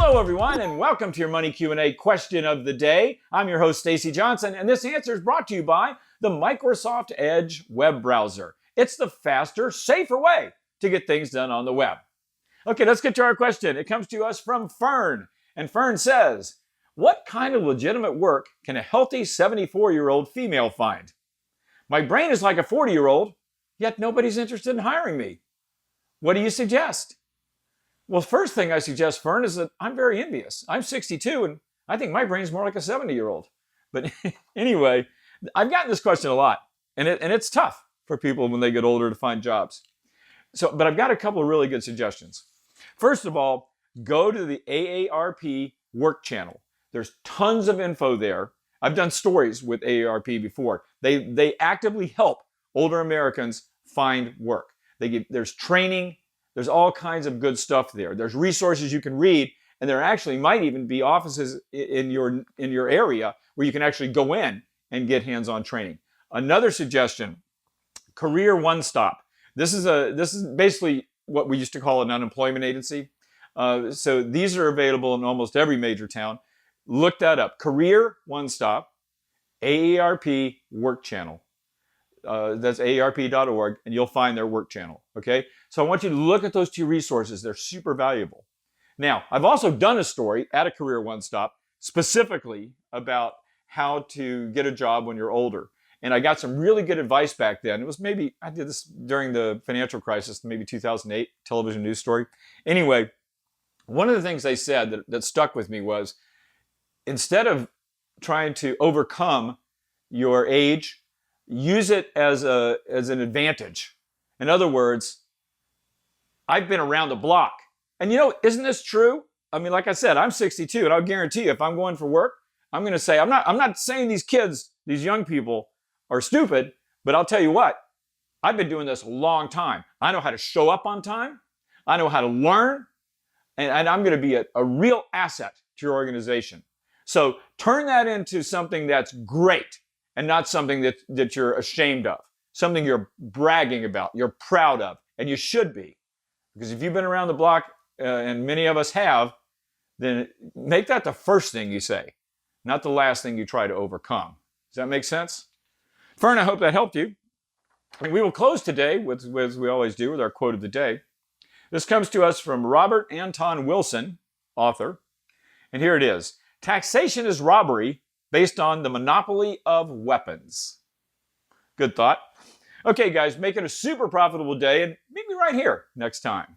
Hello everyone, and welcome to your Money Q&A question of the day. I'm your host Stacy Johnson, and this answer is brought to you by the Microsoft Edge web browser. It's the faster, safer way to get things done on the web. Okay, let's get to our question. It comes to us from Fern, and Fern says, what kind of legitimate work can a healthy 74-year-old female find? My brain is like a 40-year-old, yet nobody's interested in hiring me. What do you suggest? Well, first thing I suggest, Fern, is that I'm very envious. I'm 62, and I think my brain's more like a 70-year-old. But anyway, I've gotten this question a lot, and it's tough for people when they get older to find jobs. But I've got a couple of really good suggestions. First of all, go to the AARP work channel. There's tons of info there. I've done stories with AARP before. They actively help older Americans find work. There's training. There's all kinds of good stuff there. There's resources you can read, and there actually might even be offices in your area where you can actually go in and get hands-on training. Another suggestion, CareerOneStop. This is basically what we used to call an unemployment agency. So these are available in almost every major town. Look that up. CareerOneStop, AARP Work Channel. That's aarp.org, and you'll find their work channel, okay? So I want you to look at those two resources. They're super valuable. Now, I've also done a story at a CareerOneStop specifically about how to get a job when you're older. And I got some really good advice back then. It was maybe, I did this during the financial crisis, maybe 2008, television news story. Anyway, one of the things they said that stuck with me was, instead of trying to overcome your age, use it as an advantage. In other words, I've been around the block. And isn't this true? I mean, like I said, I'm 62, and I'll guarantee you, if I'm going for work, I'm going to say, I'm not saying these kids, these young people are stupid, but I'll tell you what, I've been doing this a long time. I know how to show up on time. I know how to learn, and I'm going to be a real asset to your organization. So turn that into something that's great, and not something that you're ashamed of, something you're bragging about, you're proud of, and you should be. Because if you've been around the block, and many of us have, then make that the first thing you say, not the last thing you try to overcome. Does that make sense? Fern, I hope that helped you. And we will close today, as we always do, with our quote of the day. This comes to us from Robert Anton Wilson, author. And here it is. Taxation is robbery based on the monopoly of weapons. Good thought. Okay, guys, make it a super profitable day, and meet me right here next time.